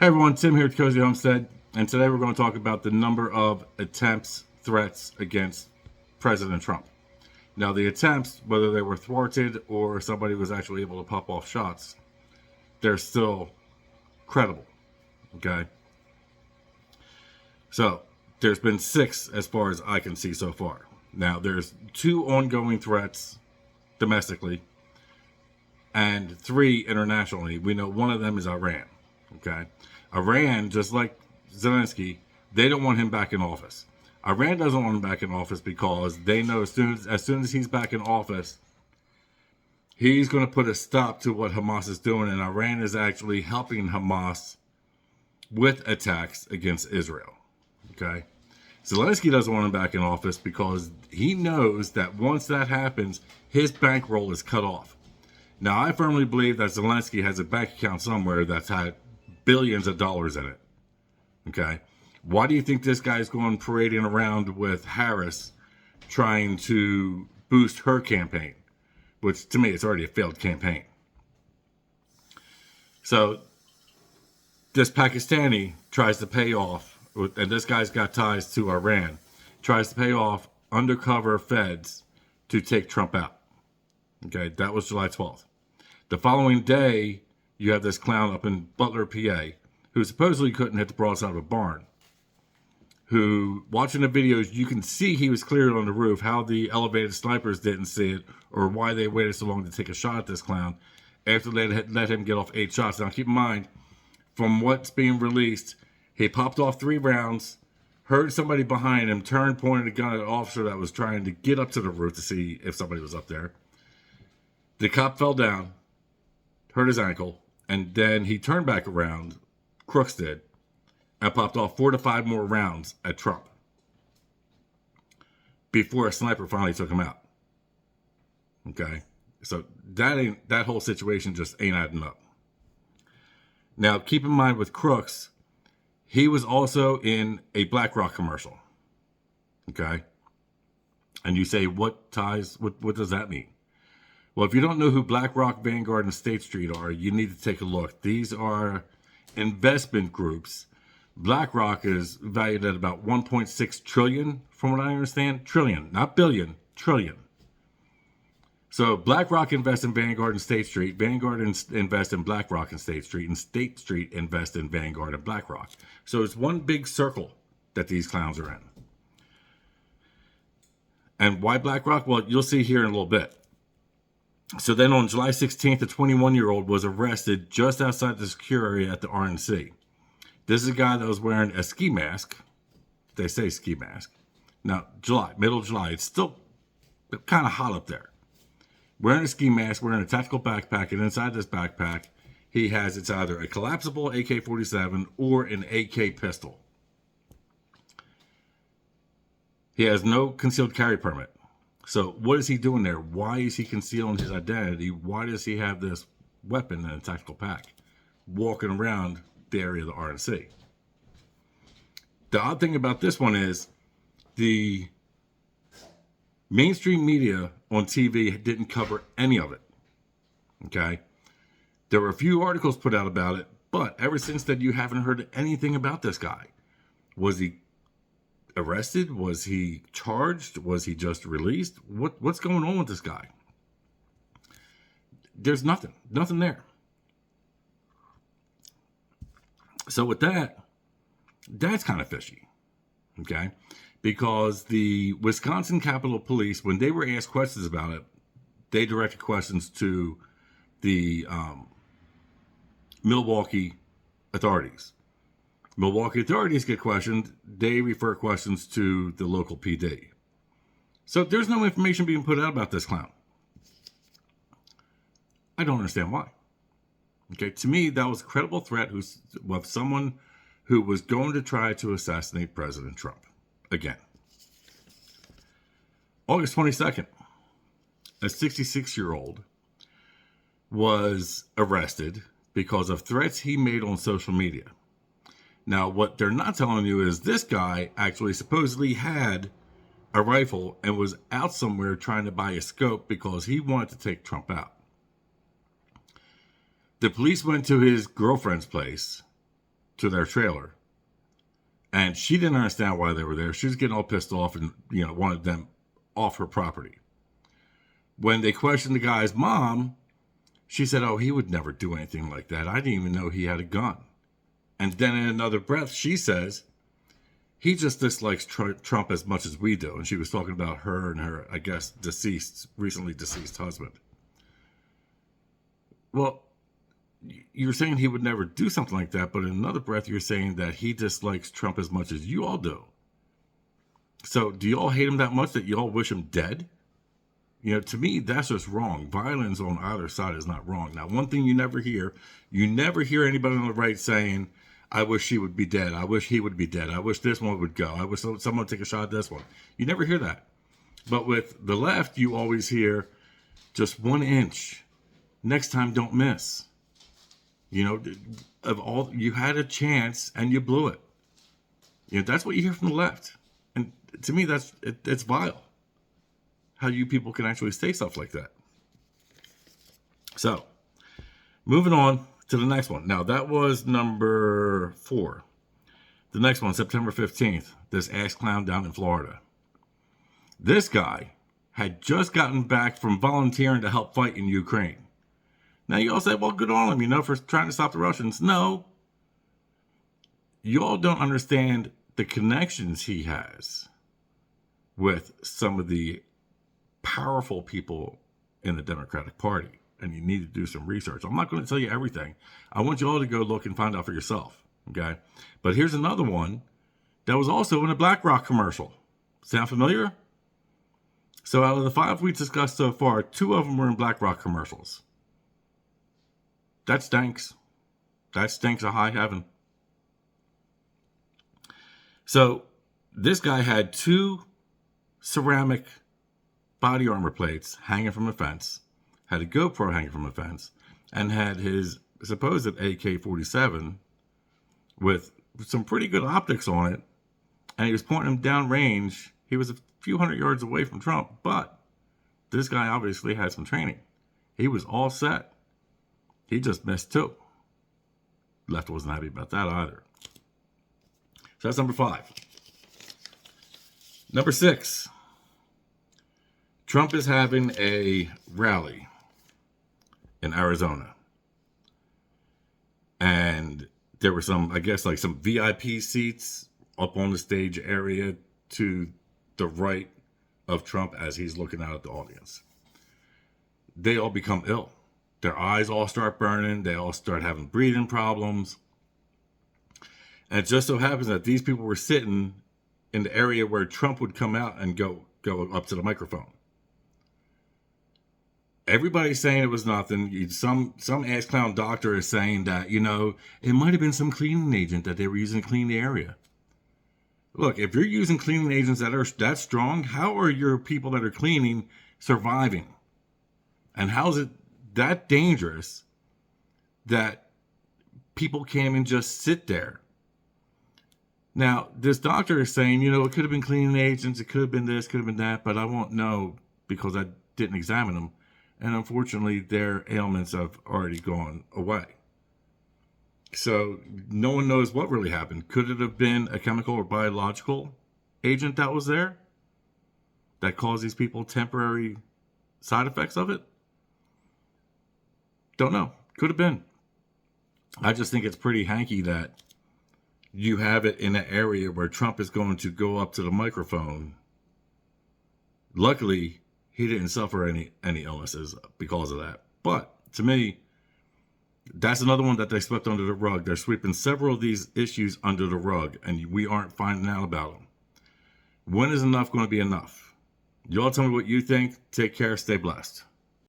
Hey everyone, Tim here at Cozy Homestead, and today we're going to talk about the number of attempts, threats against President Trump. Now, the attempts, whether they were thwarted or somebody was actually able to pop off shots, they're still credible. Okay? So, there's been 6 as far as I can see so far. Now, there's 2 ongoing threats domestically and 3 internationally. We know one of them is Iran. Okay? Iran, just like Zelensky, they don't want him back in office. Iran doesn't want him back in office because they know as soon as he's back in office, he's going to put a stop to what Hamas is doing, and Iran is actually helping Hamas with attacks against Israel. Okay? Zelensky doesn't want him back in office because he knows that once that happens, his bankroll is cut off. Now, I firmly believe that Zelensky has a bank account somewhere that's had billions of dollars in it. Okay? Why do you think this guy's going parading around with Harris trying to boost her campaign? Which, to me, it's already a failed campaign. So, this Pakistani tries to pay off, and this guy's got ties to Iran, tries to pay off undercover feds to take Trump out. Okay, that was July 12th. The following day, you have this clown up in Butler, PA, who supposedly couldn't hit the broadside of a barn, who, watching the videos, you can see he was cleared on the roof. How the elevated snipers didn't see it, or why they waited so long to take a shot at this clown after they had let him get off 8 shots. Now, keep in mind, from what's being released, he popped off 3 rounds, heard somebody behind him, turned, pointed a gun at an officer that was trying to get up to the roof to see if somebody was up there. The cop fell down, hurt his ankle, and then he turned back around, Crooks did, and popped off 4 to 5 more rounds at Trump before a sniper finally took him out. Okay? So that whole situation just ain't adding up. Now, keep in mind with Crooks, he was also in a BlackRock commercial. Okay? And you say, what ties, what does that mean? Well, if you don't know who BlackRock, Vanguard, and State Street are, you need to take a look. These are investment groups. BlackRock is valued at about 1.6 trillion, from what I understand. Trillion, not billion, trillion. So BlackRock invests in Vanguard and State Street. Vanguard invests in BlackRock and State Street. And State Street invests in Vanguard and BlackRock. So it's one big circle that these clowns are in. And why BlackRock? Well, you'll see here in a little bit. So then on July 16th, a 21-year-old was arrested just outside the secure area at the RNC. This is a guy that was wearing a ski mask. They say ski mask. Now, middle of July, it's still kind of hot up there. Wearing a ski mask, wearing a tactical backpack, and inside this backpack, it's either a collapsible AK-47 or an AK pistol. He has no concealed carry permit. So what is he doing there? Why is he concealing his identity? Why does he have this weapon in a tactical pack walking around the area of the RNC? The odd thing about this one is the mainstream media on TV didn't cover any of it. Okay? There were a few articles put out about it, but ever since then, you haven't heard anything about this guy. Was he arrested? Was he charged? Was he just released? What's going on with this guy? There's nothing there. So with that's kind of fishy, okay? Because the Wisconsin Capitol Police, when they were asked questions about it, they directed questions to the Milwaukee authorities. Milwaukee authorities get questioned, they refer questions to the local PD. So there's no information being put out about this clown. I don't understand why. Okay, to me, that was a credible threat of someone who was going to try to assassinate President Trump again. August 22nd, a 66-year-old was arrested because of threats he made on social media. Now, what they're not telling you is this guy actually supposedly had a rifle and was out somewhere trying to buy a scope because he wanted to take Trump out. The police went to his girlfriend's place to their trailer. And she didn't understand why they were there. She was getting all pissed off and, wanted them off her property. When they questioned the guy's mom, she said, oh, he would never do anything like that. I didn't even know he had a gun. And then in another breath, she says, he just dislikes Trump as much as we do. And she was talking about her and her, I guess, recently deceased husband. Well, you're saying he would never do something like that, but in another breath, you're saying that he dislikes Trump as much as you all do. So do you all hate him that much that you all wish him dead? To me, that's just wrong. Violence on either side is not wrong. Now, one thing you never hear anybody on the right saying, I wish she would be dead. I wish he would be dead. I wish this one would go. I wish someone would take a shot at this one. You never hear that. But with the left, you always hear just 1 inch. Next time, don't miss. You had a chance and you blew it. That's what you hear from the left. And to me, it's vile. How you people can actually say stuff like that. So, moving on to the next one. Now, that was number 4. The next one, September 15th, this ass clown down in Florida. This guy had just gotten back from volunteering to help fight in Ukraine. Now, you all say, well, good on him, for trying to stop the Russians. No. You all don't understand the connections he has with some of the powerful people in the Democratic Party, and you need to do some research. I'm not going to tell you everything. I want you all to go look and find out for yourself, okay? But here's another one that was also in a BlackRock commercial. Sound familiar? So out of the 5 we discussed so far, 2 of them were in BlackRock commercials. That stinks. That stinks of high heaven. So this guy had 2 ceramic body armor plates hanging from a fence, had a GoPro hanging from a fence, and had his supposed AK-47 with some pretty good optics on it, and he was pointing them down range. He was a few hundred yards away from Trump, but this guy obviously had some training. He was all set. He just missed 2. Left wasn't happy about that either. So that's number 5. Number 6. Trump is having a rally in Arizona. And there were some VIP seats up on the stage area to the right of Trump as he's looking out at the audience. They all become ill. Their eyes all start burning. They all start having breathing problems. And it just so happens that these people were sitting in the area where Trump would come out and go up to the microphone. Everybody's saying it was nothing. Some ass clown doctor is saying that, it might have been some cleaning agent that they were using to clean the area. Look, if you're using cleaning agents that are that strong, how are your people that are cleaning surviving? And how is it that dangerous that people can't even just sit there? Now, this doctor is saying, it could have been cleaning agents, it could have been this, could have been that, but I won't know because I didn't examine them. And unfortunately, their ailments have already gone away. So no one knows what really happened. Could it have been a chemical or biological agent that was there that caused these people temporary side effects of it? Don't know. Could have been. I just think it's pretty hanky that you have it in an area where Trump is going to go up to the microphone. Luckily, he didn't suffer any illnesses because of that. But to me, that's another one that they swept under the rug. They're sweeping several of these issues under the rug, and we aren't finding out about them. When is enough going to be enough? Y'all tell me what you think. Take care. Stay blessed.